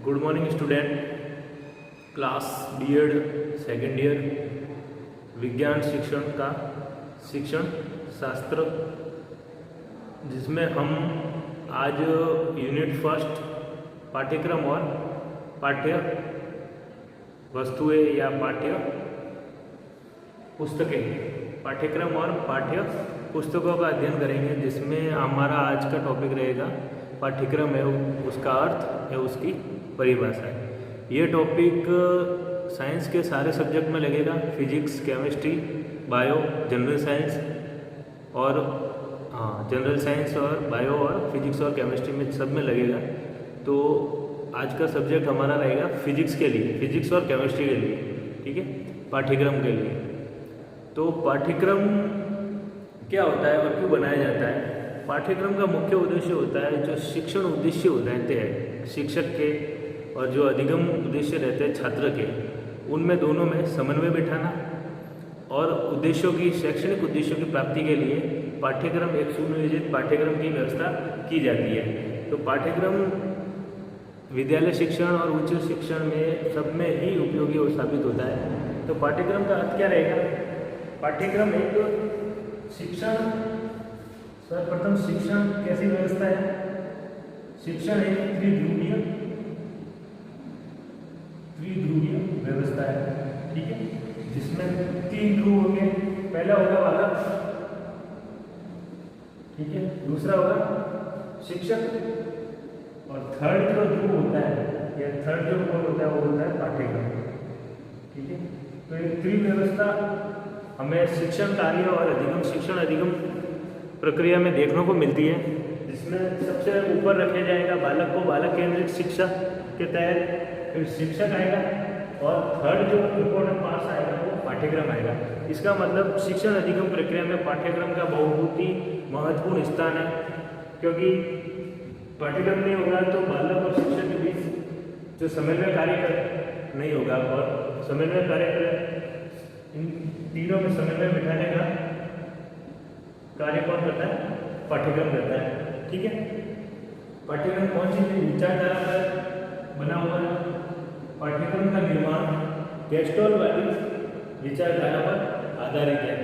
Good morning student. Class BEd second year विज्ञान शिक्षण का शिक्षण शास्त्र, जिसमें हम आज यूनिट फर्स्ट पाठ्यक्रम और पाठ्य वस्तुएं या पाठ्य पुस्तकें, पाठ्यक्रम और पाठ्य पुस्तकों का अध्ययन करेंगे, जिसमें हमारा आज का टॉपिक रहेगा पाठ्यक्रम है उसका अर्थ है उसकी परिभाषा है। ये टॉपिक साइंस के सारे सब्जेक्ट में लगेगा, physics, chemistry, bio, general science और जनरल साइंस और बायो और फिजिक्स और केमिस्ट्री में सब में लगेगा। तो आज का सब्जेक्ट हमारा रहेगा फिजिक्स के लिए, फिजिक्स और केमिस्ट्री के लिए, ठीक है, पाठ्यक्रम के लिए। तो पाठ्यक्रम क्या होता है और क्यों बनाया जाता है? पाठ्यक्रम का मुख्य उद्देश्य होता है, जो शिक्षण उद्देश्य रहते हैं शिक्षक के और जो अधिगम उद्देश्य रहते हैं छात्र के, उनमें दोनों में समन्वय बिठाना और उद्देश्यों की, शैक्षणिक उद्देश्यों की प्राप्ति के लिए पाठ्यक्रम, एक सुनियोजित पाठ्यक्रम की व्यवस्था की जाती है। तो पाठ्यक्रम विद्यालय शिक्षण और उच्च शिक्षण में सब में ही उपयोगी साबित होता है। तो पाठ्यक्रम का अर्थ क्या रहेगा? पाठ्यक्रम एक शिक्षण, सर्वप्रथम शिक्षण कैसी व्यवस्था है? शिक्षण एक त्रिध्रुवीय व्यवस्था है, ठीक है, जिसमें 3 ध्रुव होंगे। पहला होगा बालक, ठीक है, दूसरा होगा शिक्षक और थर्ड जो ध्रुव होता है या थर्ड जो पोल होता है वो होता है पाठ्यक्रम, ठीक है। तो एक त्रिव्यवस्था हमें शिक्षण कार्य और अधिगम, शिक्षण अधिगम प्रक्रिया में देखने को मिलती है, जिसमें सबसे ऊपर रखा जाएगा बालक को, बालक केंद्रित शिक्षा के तहत, फिर शिक्षक आएगा और थर्ड जो इम्पोर्टेंट पार्ट आएगा वो पाठ्यक्रम आएगा। इसका मतलब शिक्षण अधिगम प्रक्रिया में पाठ्यक्रम का बहुत ही महत्वपूर्ण स्थान है, क्योंकि पाठ्यक्रम नहीं होगा तो बालक और शिक्षक के बीच जो समन्वय कार्य नहीं होगा, और समन्वय कार्य इन तीनों में समन्वय बिठाने का कार्य कौन करता है? पाठ्यक्रम करता है, ठीक है। पाठ्यक्रम कौन सी विचारधारा पर बना हुआ है? पाठ्यक्रम का निर्माण गेस्टोल वाली विचारधारा पर आधारित है।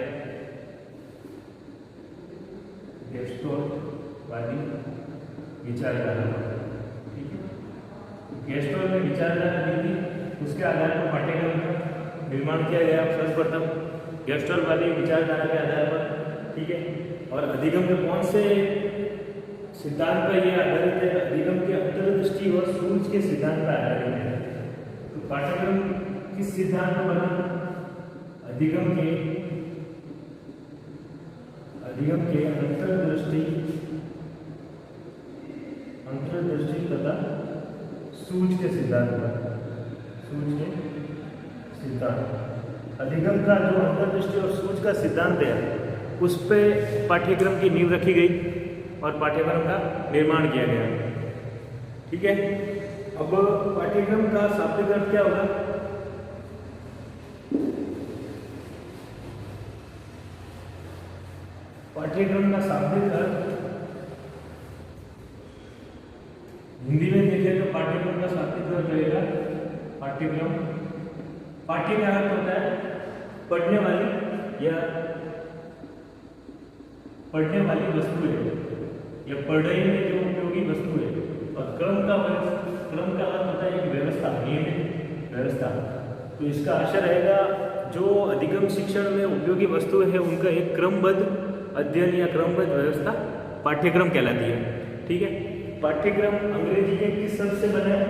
गेस्टोल वाली विचारधारा, ठीक है। गेस्टोल में विचारधारा दी थी, उसके आधार पर पाठ्यक्रम का निर्माण किया गया सर्वप्रथम गेस्टोल वाली विचारधारा के आधार पर, ठीक है। और अधिगम के कौन से सिद्धांत पर यह आधारित है? अधिगम के अंतर्दृष्टि और सूझ के सिद्धांत पर आधारित है। तो पाठ्यक्रम किस सिद्धांत पर बना? अधिगम के अंतर्दृष्टि तथा सूझ के सिद्धांत पर, सूझ के सिद्धांत। अधिगम का जो अंतर्दृष्टि और सूझ का सिद्धांत है, उस पे पाठ्यक्रम की नींव रखी गई और पाठ्यक्रम का निर्माण किया गया, ठीक है। अब पाठ्यक्रम का शाब्दिक अर्थ क्या होगा? पाठ्यक्रम का शाब्दिक अर्थ हिंदी में देखें तो पाठ्यक्रम का शाब्दिक अर्थ रहेगा पाठ्यक्रम, पाठ्य का अर्थ होता है पढ़ने वाली या पढ़ने वाली वस्तु है या पढ़ाई में जो उपयोगी वस्तु है, और क्रम का अर्थ होता है एक व्यवस्था, नियमित व्यवस्था। तो इसका आशय रहेगा जो अधिगम शिक्षण में उपयोगी वस्तुएं हैं उनका एक क्रमबद्ध अध्ययन या क्रमबद्ध व्यवस्था पाठ्यक्रम कहलाती है, ठीक है। पाठ्यक्रम अंग्रेजी के किस शब्द से बना है?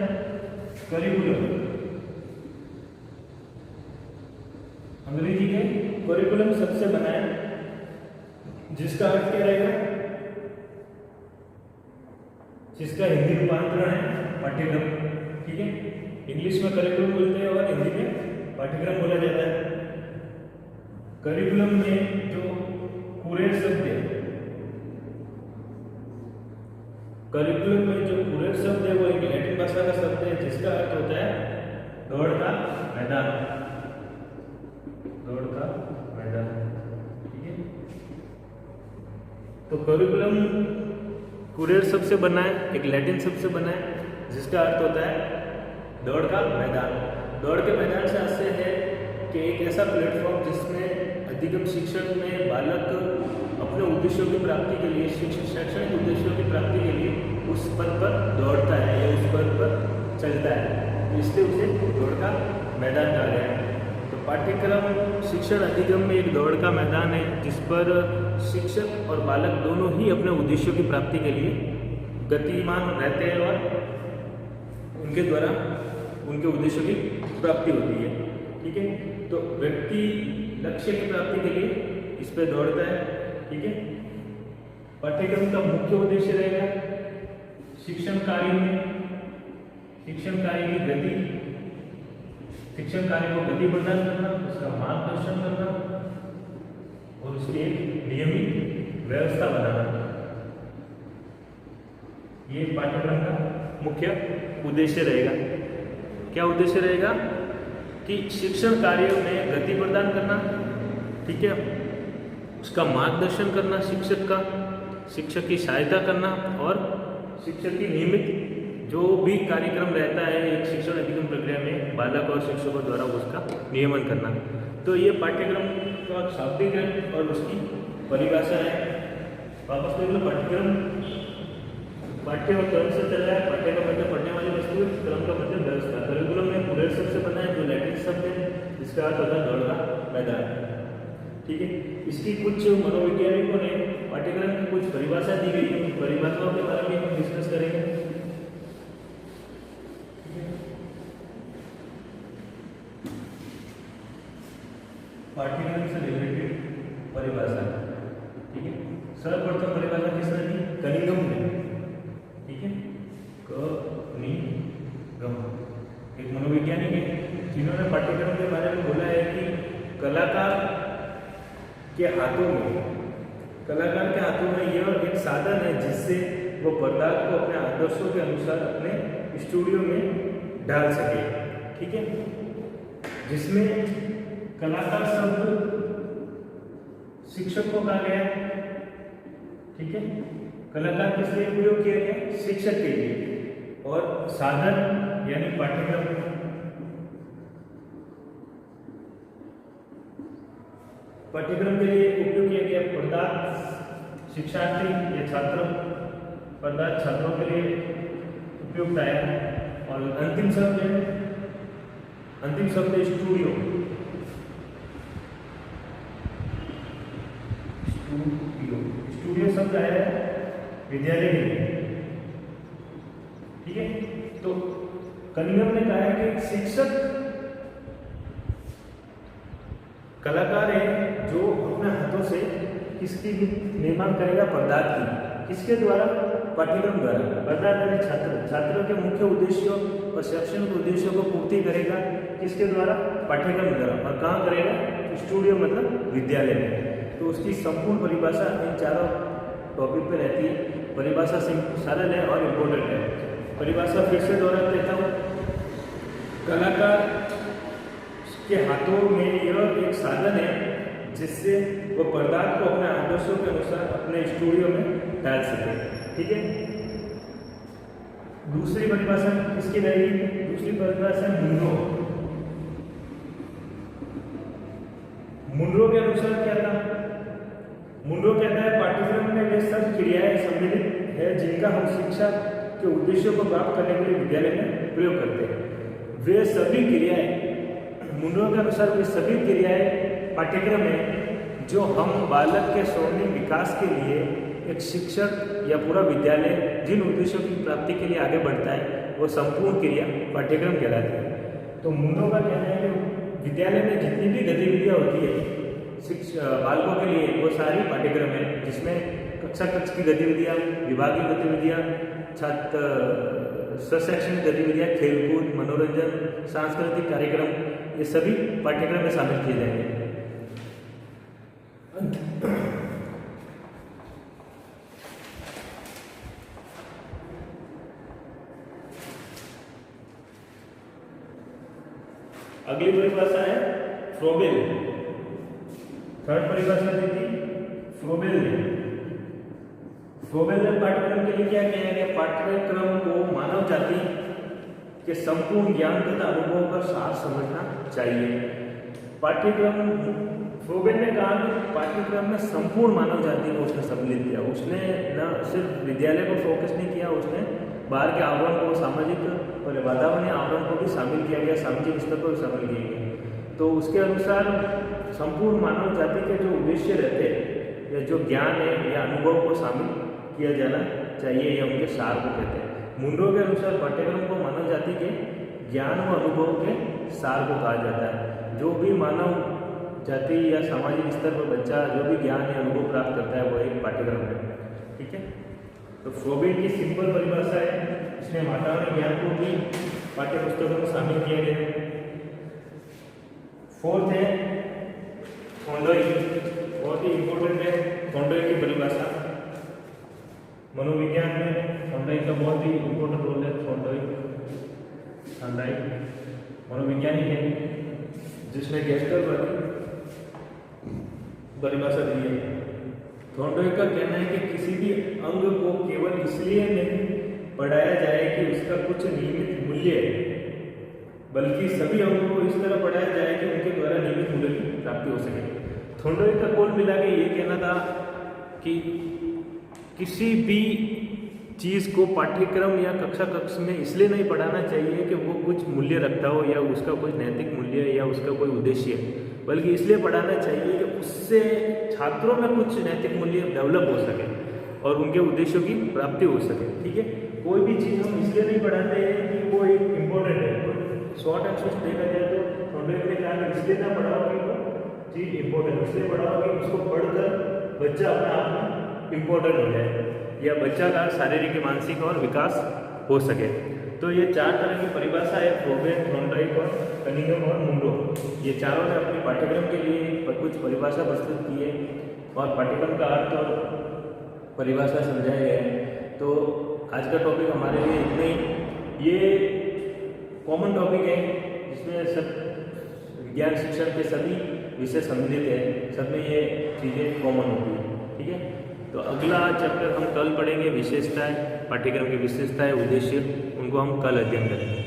करिकुलम। अंग्रेजी के करिकुलम शब्द से बना है, जिसका अर्थ क्या रहेगा? जिसका हिंदी रूपांतरण है पाठ्यक्रम, ठीक है। इंग्लिश में करिकुलम बोलते हैं और हिंदी में पाठ्यक्रम बोला जाता है। करिकुलम में जो पूरे शब्द है, करिकुलम में जो पूरे शब्द है वो एक लैटिन भाषा का शब्द है, जिसका अर्थ होता है दौड़ का मैदान, दौड़ का मैदान, ठीक है। तो करिकुलम कुरियर शब्द से बना है, एक लैटिन शब्द से बना है, जिसका अर्थ होता है दौड़ का मैदान। दौड़ के मैदान से आशय है कि एक ऐसा प्लेटफॉर्म जिसमें अधिगम शिक्षण में बालक अपने उद्देश्यों की प्राप्ति के लिए, शैक्षणिक उद्देश्यों की प्राप्ति के लिए उस पद पर दौड़ता है या उस पद पर चलता है, इसलिए उसे दौड़ का मैदान कहा गया है। तो पाठ्यक्रम शिक्षण अधिगम में एक दौड़ का मैदान है जिस पर शिक्षक और बालक दोनों ही अपने उद्देश्यों की प्राप्ति के लिए गतिमान रहते हैं और उनके द्वारा उनके उद्देश्यों की प्राप्ति होती है। ठीक है, तो व्यक्ति लक्ष्य की प्राप्ति के लिए इस पर दौड़ता है। ठीक है, पाठ्यक्रम का मुख्य उद्देश्य रहेगा शिक्षण कार्य में, शिक्षण कार्य की गति, शिक्षण कार्य को गति प्रदान करना, उसका मार्गदर्शन करना और उसकी एक नियमित व्यवस्था बनाना, ये पाठ्यक्रम का मुख्य उद्देश्य रहेगा। क्या उद्देश्य रहेगा कि शिक्षण कार्य में गति प्रदान करना, ठीक है, उसका मार्गदर्शन करना शिक्षक की सहायता करना और शिक्षक की नियमित जो भी कार्यक्रम रहता है एक शिक्षण अधिगम प्रक्रिया में बालक और शिक्षकों द्वारा उसका नियमन करना। तो ये पाठ्यक्रम का शाब्दिक है और उसकी परिभाषा है। वापस देख लो, पाठ्यक्रम पाठ्य और क्रम से चल रहा है। पाठ्य का मतलब पढ़ने वाली वस्तु, क्रम का मतलब व्यवस्था। करिकुलम में पूरे शब्द से बना है जो लैटिन शब्द है जिसका अर्थ होता है दौड़ का मैदान। ठीक है, इसकी कुछ मनोवैज्ञानिकों ने पाठ्यक्रम की कुछ परिभाषा दी गई है, उन परिभाषाओं के बारे में हम डिस्कस करेंगे। पाठ्यक्रम से रिलेटेड परिभाषा। ठीक है, सर्वप्रथम परिभाषा किसने दी? कनिंघम ने। ठीक है, कनिंघम एक मनोवैज्ञानिक है जिन्होंने पाठ्यक्रम के बारे में बोला है कि कलाकार के हाथों में यह एक साधन है जिससे वो पदार्थ को अपने आदर्शों के अनुसार अपने स्टूडियो में डाल सके। ठीक है, जिसमें कलाकार शब्द शिक्षक को कहा गया। ठीक है, कलाकार किस लिए उपयोग किया गया? शिक्षक के लिए। और साधन यानी पाठ्यक्रम के लिए उपयोग किया गया पदार्थ शिक्षार्थी या छात्र, पदार्थ छात्रों के लिए उपयुक्त आया। और अंतिम शब्द स्टूडियो। स्टूडियो शब्द आया है विद्यालय के लिए। ठीक है, तो कनिंघम ने कहा है कि शिक्षक कलाकार है जो अपने हाथों से किसकी निर्माण करेगा? पदार्थ की। किसके द्वारा? पाठ्यक्रम द्वारा। पदार्थ यानी छात्रों के मुख्य उद्देश्यों और शैक्षणिक उद्देश्यों को पूर्ति करेगा किसके द्वारा? पाठ्यक्रम द्वारा। और कहाँ करेगा? स्टूडियो मतलब विद्यालय में। तो उसकी संपूर्ण परिभाषा इन चारों टॉपिक पे रहती है। परिभाषा सरल है और इम्पोर्टेंट है। परिभाषा फिर से दोहरा देता हूँ। कलाकार के हाथों में यह एक साधन है जिससे वो पदार्थ को अपने आदर्शों के अनुसार अपने स्टूडियो में डाल सके। ठीक है, दूसरी परिभाषा किसकी रहेगी? दूसरी परिभाषा मुनरो के अनुसार क्या था? मुनरो कहता है पाठ्यक्रम में वे सब क्रियाएं सम्मिलित है जिनका हम शिक्षा के उद्देश्यों को प्राप्त करने के लिए विद्यालय में प्रयोग करते हैं। वे सभी क्रियाएं, मुनरो के अनुसार वे सभी क्रियाएं पाठ्यक्रम में जो हम बालक के स्वर्णिम विकास के लिए एक शिक्षक या पूरा विद्यालय जिन उद्देश्यों की प्राप्ति के लिए आगे बढ़ता है वो संपूर्ण क्रिया पाठ्यक्रम कहलाती है। तो मुनरो का कहना है कि विद्यालय में जितनी भी गतिविधियाँ होती है बालकों के लिए वो सारी पाठ्यक्रम है, जिसमें कक्षा की गतिविधियाँ, विभागीय गतिविधियाँ, छात्र शैक्षणिक गतिविधियाँ, खेलकूद, मनोरंजन, सांस्कृतिक कार्यक्रम, ये सभी पाठ्यक्रम में शामिल किए जाएंगे। अगली परिभाषा है फ्रोबेल। थर्ड परिभाषा दी थी फ्रोबेल ने। फ्रोबेल ने पाठ्यक्रम के लिए क्या किया गया? पाठ्यक्रम को मानव जाति कि संपूर्ण ज्ञान तथा अनुभव का सार समझना चाहिए। पाठ्यक्रम फ्रोबेन ने कहा कि पाठ्यक्रम में संपूर्ण मानव जाति को उसने सम्मिलित किया। उसने न सिर्फ विद्यालय को फोकस नहीं किया, उसने बाहर के आवरण को, सामाजिक और वातावरणीय आवरण को भी शामिल किया गया, सामाजिक स्तर को भी शामिल किया गया। तो उसके अनुसार संपूर्ण मानव जाति के जो उद्देश्य रहते हैं या जो ज्ञान है या अनुभव को शामिल किया जाना चाहिए या उनके सार को कहते हैं। मुंडो के अनुसार पाठ्यक्रम को मानव जाति के ज्ञान व अनुभव के सार को कहा जाता है। जो भी मानव जाति या सामाजिक स्तर पर बच्चा जो भी ज्ञान या अनुभव प्राप्त करता है वो एक पाठ्यक्रम है। ठीक है, तो फ्रोबेन की सिंपल परिभाषा है, इसने वातावरण ज्ञान को भी पाठ्य पुस्तकों में शामिल किया गया। फोर्थ है थॉर्नडाइक, बहुत ही इंपॉर्टेंट है थॉर्नडाइक की परिभाषा। मनोविज्ञान में थॉर्नडाइक का बहुत ही इंपॉर्टेंट रोल है। थॉर्नडाइक मनोविज्ञानी है जिसने गेस्टल वाली परिभाषा दी है। थॉर्नडाइक का कहना है कि किसी भी अंग को केवल इसलिए नहीं पढ़ाया जाए कि उसका कुछ नियमित मूल्य है, बल्कि सभी अंगों को इस तरह पढ़ाया जाए कि उनके द्वारा नियमित मूल्य की प्राप्ति हो सके। थॉर्नडाइक का कुल मिला के ये कहना था कि किसी भी चीज़ को पाठ्यक्रम या कक्षा में इसलिए नहीं पढ़ाना चाहिए कि वो कुछ मूल्य रखता हो या उसका कोई नैतिक मूल्य या उसका कोई उद्देश्य है, बल्कि इसलिए पढ़ाना चाहिए कि उससे छात्रों में कुछ नैतिक मूल्य डेवलप हो सके और उनके उद्देश्यों की प्राप्ति हो सके। ठीक है, कोई भी चीज़ हम इसलिए नहीं पढ़ाते हैं कि वो एक इम्पोर्टेंट है। शॉर्ट एंड स्वीट देखा जाए तो थॉर्नडाइक ने कहा कि इसलिए ना पढ़ाओ कि वो चीज़ इम्पोर्टेंट, इसलिए पढ़ाओ कि उसको पढ़कर बच्चा अपने आप में इम्पोर्टेंट हो जाए या बच्चा का शारीरिक, मानसिक और विकास हो सके। तो ये 4 तरह की परिभाषा है, फ्रोबेन, थॉर्नडाइक और कनिंघम और मुंडो। ये चारों ने अपने पाठ्यक्रम के लिए कुछ परिभाषा प्रस्तुत की है और पाठ्यक्रम का अर्थ और परिभाषा समझाया गया है। तो आज का टॉपिक हमारे लिए इतना ही। ये कॉमन टॉपिक है जिसमें सब विज्ञान शिक्षण के सभी विषय सम्मिलित है, सब में ये चीज़ें कॉमन होती है। ठीक है, तो अगला चैप्टर हम कल पढ़ेंगे, विशेषताएं, पाठ्यक्रम की विशेषताएं, उद्देश्य, उनको हम कल अध्ययन करेंगे।